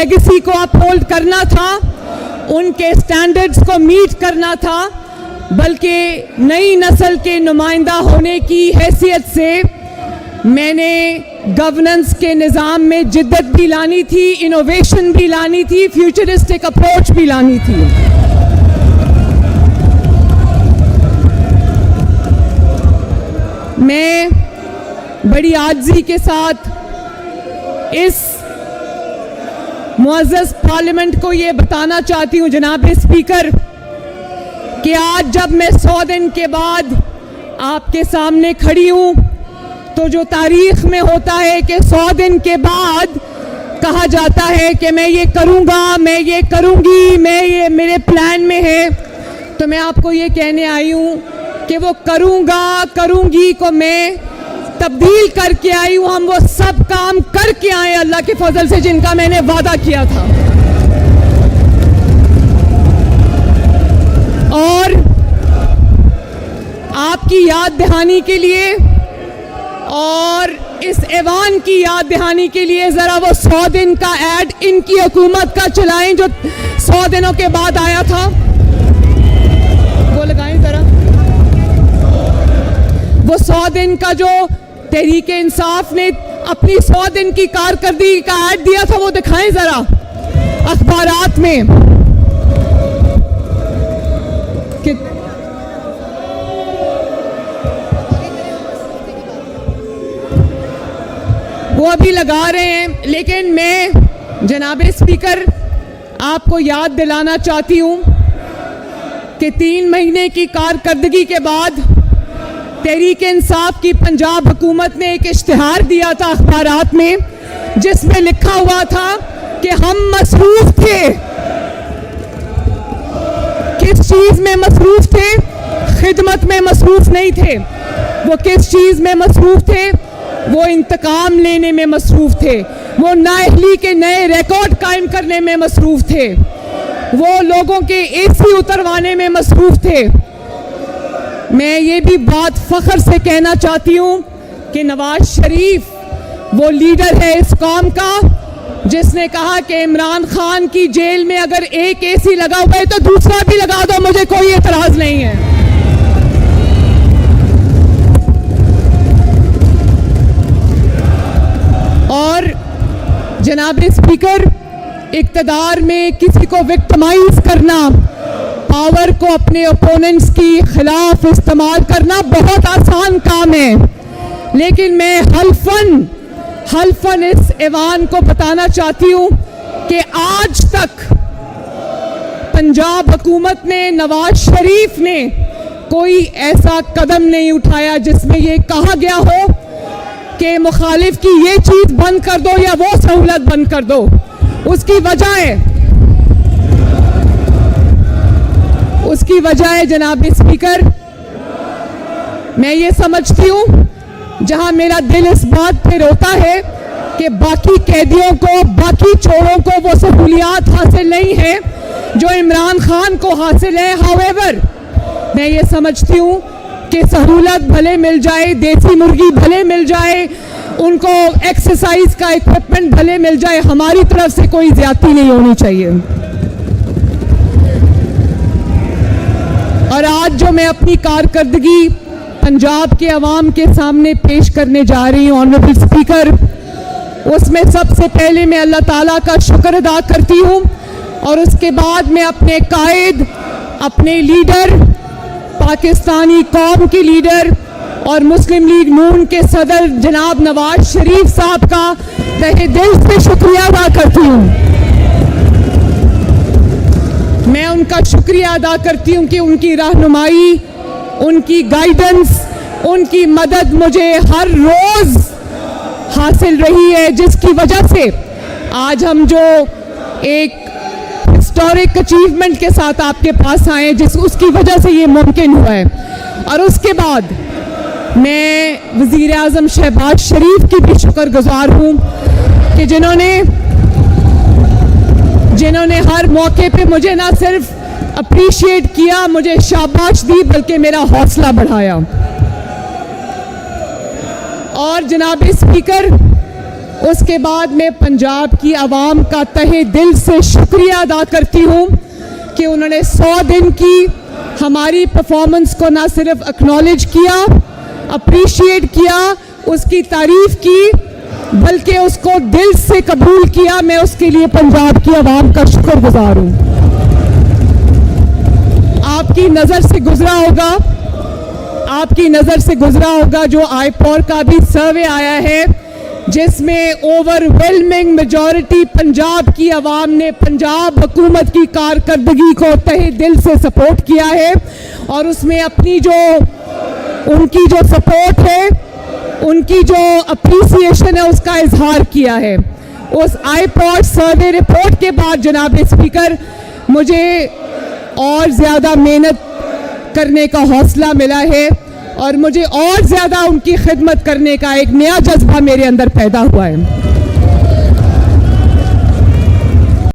Legacy को uphold करना था, उनके स्टैंडर्ड्स को मीट करना था, बल्कि नई नस्ल के नुमाइंदा होने की हैसियत से मैंने गवर्नेंस के निज़ाम में जिद्दत भी लानी थी, इनोवेशन भी लानी थी, फ्यूचरिस्टिक अप्रोच भी लानी थी। मैं बड़ी आजिज़ी के साथ इस मुअज़्ज़ज़ पार्लियामेंट को ये बताना चाहती हूँ जनाब स्पीकर कि आज जब मैं 100 दिन के बाद आपके सामने खड़ी हूँ तो जो तारीख में होता है कि 100 दिन के बाद कहा जाता है कि मैं ये करूँगा, मैं ये करूँगी, मैं ये मेरे प्लान में है, तो मैं आपको ये कहने आई हूँ कि वो करूँगा करूँगी को मैं तब्दील करके आई हूँ। हम वो सब काम करके आए अल्लाह के फजल से जिनका मैंने वादा किया था। और आपकी याद दहानी के लिए और इस ऐवान की याद दहानी के लिए ज़रा वो 100 दिन का ऐड इनकी हुकूमत का चलाएं जो 100 दिनों के बाद आया था, वो लगाएं ज़रा। वो 100 दिन का जो तहरीक इंसाफ ने अपनी 100 दिन की कारकर्दगी का ऐड दिया था वो दिखाएं ज़रा अखबारात में। वो अभी लगा रहे हैं, लेकिन मैं जनाब स्पीकर आपको याद दिलाना चाहती हूँ कि 3 महीने की कारकर्दगी के बाद तहरीक इंसाफ की पंजाब हुकूमत ने एक इश्तिहार दिया था अखबारात में जिसमें लिखा हुआ था कि हम मसरूफ थे। किस चीज़ में मसरूफ थे? खिदमत में मसरूफ नहीं थे। वो किस चीज़ में मसरूफ थे? वो इंतकाम लेने में मसरूफ थे, वो नाअहली के नए रिकॉर्ड कायम करने में मसरूफ थे, वो लोगों के एसी उतरवाने में मसरूफ थे। मैं ये भी बात फ़ख्र से कहना चाहती हूँ कि नवाज शरीफ वो लीडर है इस कौम का जिसने कहा कि इमरान खान की जेल में अगर एक एसी लगा हुआ है तो दूसरा भी लगा दो, मुझे कोई एतराज़ नहीं है। और जनाब स्पीकर, इक़्तिदार में किसी को विक्टिमाइज करना, पावर को अपने ओपोनेंट्स की खिलाफ इस्तेमाल करना बहुत आसान काम है, लेकिन मैं हल्फन इस ऐवान को बताना चाहती हूँ कि आज तक पंजाब हुकूमत ने, नवाज शरीफ ने कोई ऐसा कदम नहीं उठाया जिसमें ये कहा गया हो कि मुखालिफ की ये चीज़ बंद कर दो या वो सहूलत बंद कर दो। उसकी वजह है जनाब स्पीकर, मैं ये समझती हूँ जहाँ मेरा दिल इस बात पे रोता है कि बाकी कैदियों को, बाकी चोरों को वो सहूलियात हासिल नहीं है जो इमरान खान को हासिल है। हाउएवर, मैं ये समझती हूँ कि सहूलत भले मिल जाए, देसी मुर्गी भले मिल जाए, उनको एक्सरसाइज का इक्विपमेंट भले मिल जाए, हमारी तरफ से कोई ज्यादती नहीं होनी चाहिए। और आज जो मैं अपनी कारकर्दगी पंजाब के अवाम के सामने पेश करने जा रही हूँ ऑनरेबल स्पीकर, उसमें सबसे पहले मैं अल्लाह ताला का शुक्र अदा करती हूँ और उसके बाद मैं अपने कायद, अपने लीडर, पाकिस्तानी कौम के लीडर और मुस्लिम लीग नून के सदर जनाब नवाज शरीफ साहब का तहे दिल से शुक्रिया अदा करती हूँ। मैं उनका शुक्रिया अदा करती हूँ कि उनकी रहनुमाई, उनकी गाइडेंस, उनकी मदद मुझे हर रोज़ हासिल रही है, जिसकी वजह से आज हम जो एक हिस्टोरिक अचीवमेंट के साथ आपके पास आए, उसकी वजह से ये मुमकिन हुआ है। और उसके बाद मैं वज़ीर आज़म शहबाज शरीफ की भी शुक्रगुज़ार हूँ कि जिन्होंने हर मौके पे मुझे ना सिर्फ अप्रिशिएट किया, मुझे शाबाश दी, बल्कि मेरा हौसला बढ़ाया। और जनाब स्पीकर, उसके बाद मैं पंजाब की आवाम का तहे दिल से शुक्रिया अदा करती हूँ कि उन्होंने 100 दिन की हमारी परफॉर्मेंस को ना सिर्फ एक्नॉलेज किया, अप्रिशिएट किया, उसकी तारीफ की, बल्कि उसको दिल से कबूल किया। मैं उसके लिए पंजाब की आवाम का शुक्रगुजार हूँ। आपकी नज़र से गुजरा होगा जो आईपॉल का भी सर्वे आया है, जिसमें ओवरवेलमिंग मेजॉरिटी पंजाब की आवाम ने पंजाब हुकूमत की कारकर्दगी को तहे दिल से सपोर्ट किया है और उसमें अपनी उनकी जो सपोर्ट है, उनकी जो अप्रिसिएशन है, उसका इजहार किया है। उस आईपॉल सर्वे रिपोर्ट के बाद जनाब स्पीकर, मुझे और ज़्यादा मेहनत करने का हौसला मिला है और मुझे और ज़्यादा उनकी खिदमत करने का एक नया जज्बा मेरे अंदर पैदा हुआ है।